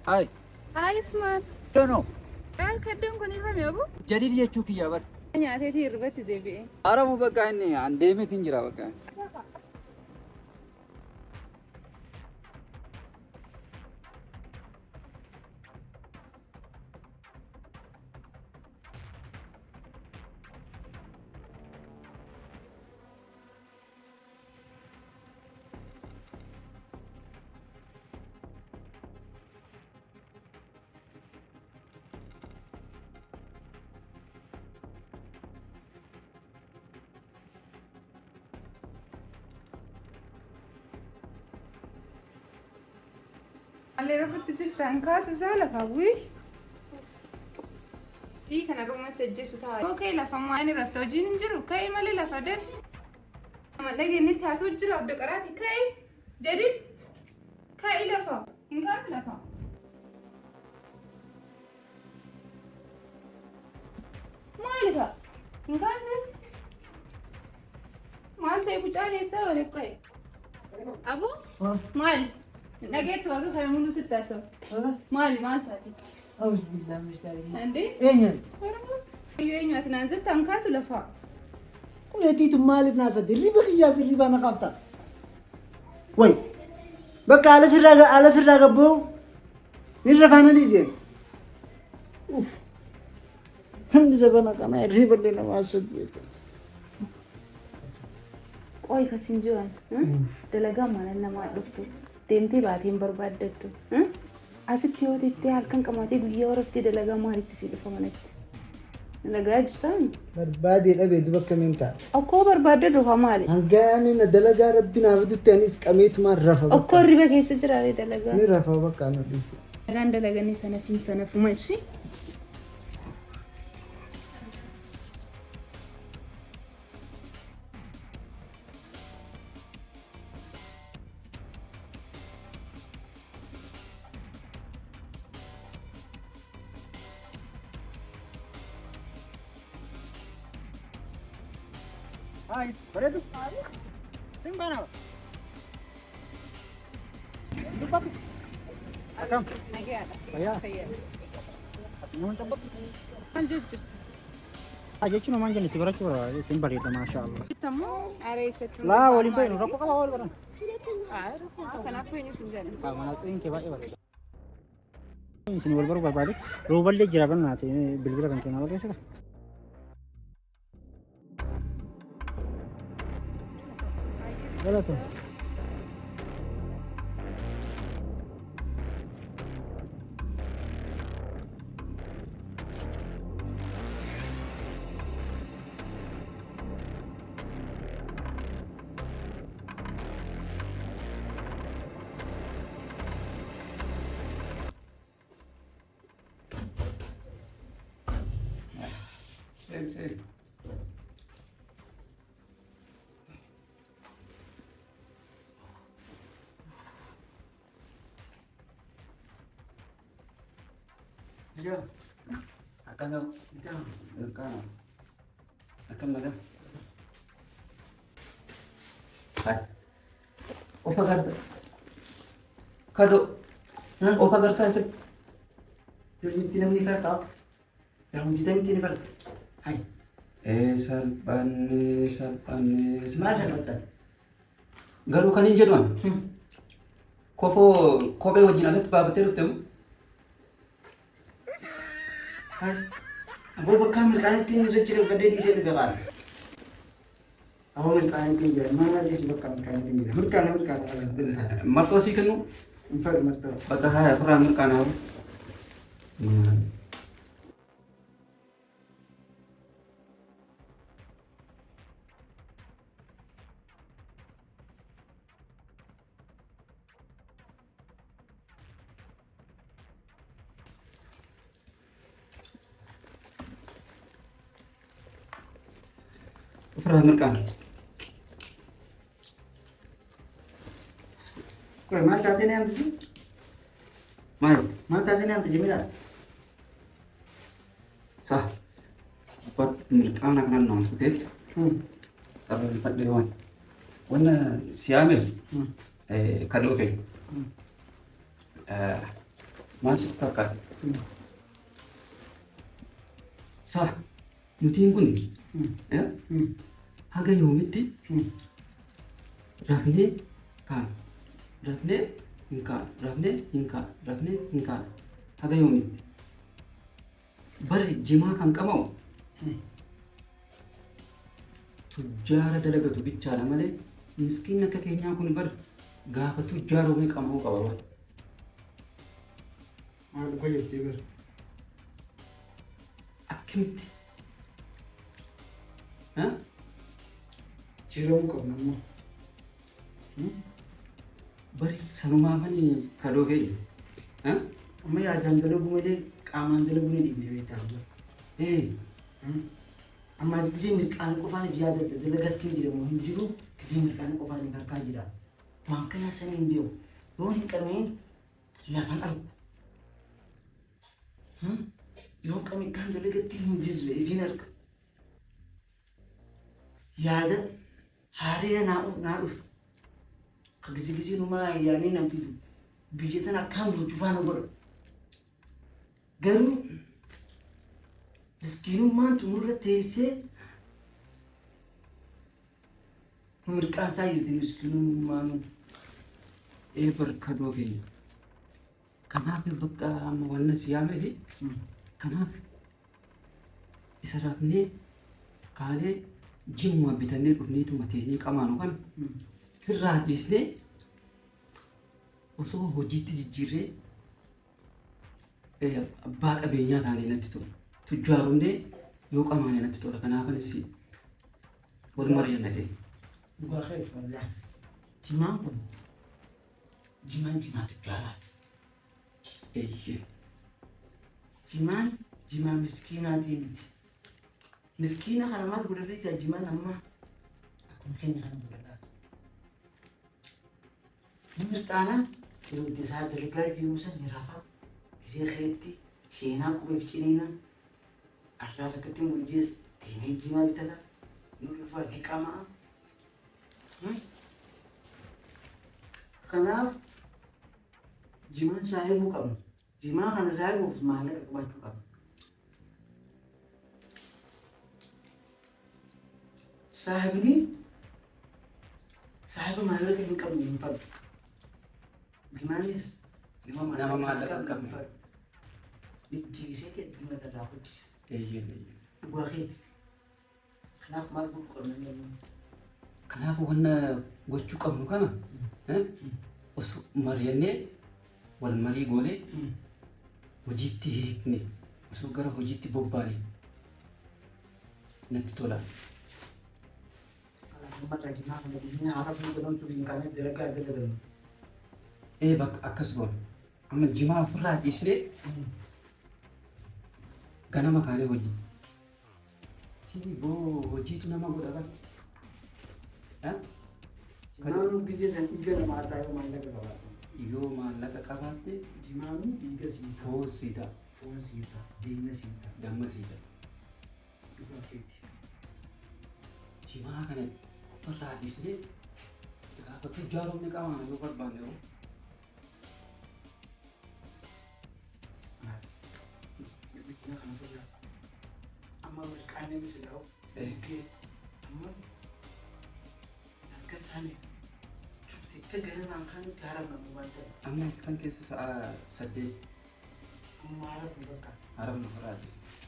Hai. Hai Ismail. Dono. Kadang kau ni kami apa? Jadi dia cuki ya bar. Hanya tadi ribet debi. Aramu baga ini ande me tinjira baga. Allee rafatti jirtan kaatu isaa lafa wiish. Sii kana ruma sajjeessu ta'a. Okei lafa maani rafta hojiin hin jiru ka'e malee lafa dafi. Nama dhageenye taasoo jira abda qaraati ka'e jedhi ka'e lafa hin kaatu lafa. Maali ka hin kaatu maal ta'e bucaalessaa waliin ka'e. Abu maali? Nageetu akka kana mulu sittaasoo. Maali maal taati? أعوذ بالله من الشيطان الرجيم. Andi? أين؟ Eenyu ati naan jette hankaatu lafa. قلتي تمالي بناس اللي بخياس اللي بنا قابتا. وي. بقى على سر بو. نرفعنا ليزين. أوف. هم زبنا كنا ريب لنا ما سد. Qoy kasin jiran. Dalagaa mana namaa dhuftu. Deemtee baatiin barbaaddattu. Asitti yoo teettee halkan qabaatee guyyaa horoftee dalagaa maalitti si dhufa manatti? Dalagaa jirtaan? بربادي الأبي دبك من تا. Okkoo barbaadde dhufa maali? هنجاني ندلجا ربنا بدو تانيس كميت ما رفع. Okkoo riba keessa jiraare dalagaa. نرفع بقى أنا بيس. Dalagaan dalaganii sanafiin sanafuma ishee. Hai, pada tu. Sing mana? Lupa. Akam. Nagaadha. Fayyaa. Nama cepat. Maal jechuudha? Jechuun namaan jalli si barachuu bara ittiin bareeda maashaallah. Bittamoo areessatti. Laa waliin baay'inu rakkoo qaba wal baran. Kanaafuu eenyu sin jedhan? Mana xiin kee baay'ee bareeda. Isin wal baruu barbaade rooballee jira bannaati bilbila kan kennaa barreessita. Galata. Sí. Ya. Akan naga. Hai. Opa garta. Kado. Opa garta sih. Jadi tidak menikah tak? Yang mesti tidak. Hai. Salpane. Mana salpatan? Garu kan ini jadwan. Kobe wajin alat babatnya ruftem. Hai. Abu Bakar mereka ini sudah cerita pada di sini berapa? Abu mereka ini mana dia sebab mereka ini? Mereka bentar. Marto sih kan? Empat marto. Bata hai perang mereka nahu. Perang mereka. Kau mana tadi ni anti sih? Mayo. Mana tadi ni anti Jamila? Sah. Apa mereka anak nong oke? Tapi empat dewan. Wana siamil. Kado oke. Maal sitti fakkaata? Saa nutiin kun haga yoomitti rafnee kaan rafnee hin kaan rafnee hin kaan rafnee hin kaan haga yoomitti bari jimaa kan qabamu tujjaara dalagatu bichaadha malee miskiin akka keenyaa kun bar gaafa tujjaara umee qabuu qaba bar. Maal dhuga jettee bar? Akkamitti? Jiramuu qabna ammoo. Bari sanumaafanii kadoo keenya. Amma yaadaan dalagu malee qaamaan dalagu ni dhiibnee beektaa bar. Amma gisee mirqaan qofaan yaada dalagattiin jedhamu hin jiru gisee mirqaan qofaan hin harkaa jira. Waan kana sanii hin beeku. Yoo hin qabneen lafaan argu. Yoo mirqaan dalagattiin hin jirre ifiin arga. Yaada haariya naa dhufu. Ka gisee numaa yaanii nam fidu. Biyya tana akkaan bulchuu faana godha. Garuu miskiinummaan xumurra teessee mirqaan isaa jirti miskiinummaan. Bar kadoo keenya. Kanaaf bakka amma wanna si yaamee kanaaf isa rafnee kaanee jimma bitannee dhufneetuma teenyee qamaanu kana firraa dhiisnee osoo hojiitti jijjiirree abbaa qabeenyaa taanee natti tola. Tujjaarumnee yoo qamaane natti tola. Kanaafanis wal mari'anna ta'e. Dhugaa keessa walaa. Jimaan kun jimaan jimaa tujjaaraati. Eeyyee. Jimaan jimaa miskiinaatii miti. Miskiina kana maal godha beektaa jimaan amma akkuma keenya kana godhadhaa. Inni qaanaa yeroo itti isaa dalagaa jiru san ni rafaa. Gisee keetti seenaa qubeef ciniinaa. Arraas akkatti mul'isee deemee jimaa bitata. Nu dhufaa ni qamaa. Kanaaf jimaan saahibuu qabna. Jimaa kana saahibuuf maallaqa qabaachuu qabna. Saahibni saahiba maallaqa hin qabne hin fadhu. Jimaanis nama maallaqa hin qabne fadhu. Lijjiisee keetti matarraa hojjise. Eeyyee. Dhugaa keeti. Kanaaf maal gochuu qabna jennu? Kanaaf wanna gochuu qabnu kana osoo mari'annee wal marii goonee hojiitti hiikne osoo gara hojiitti bobbaane natti tola. Bakka akkas goona. Amma jimaa ofirraa dhiisnee ganama kaanee hojii. Sini boo hojiitu nama godha kan. Jimaanuu gisee san dhiiga namaa taa'ee maallaqa qabaata. Yoo maallaqa qabaatte Jimaanuu dhiiga siita. foon siita. Foon siita. Deemna siita. Damma siita. Dhugaa keeti. Jimaa kana ofirraa dhiisnee gaafa tujjaaromni qabaana yoo barbaanne yoo. Amma mirqaanee misidhaa'u. Amma harka isaanii cufte akka gananaan kan itti haramnamu waan ta'e. Amma kan keessa sa'a 8 Amma haramnu bakka. haramnu ofirraa dhiisne.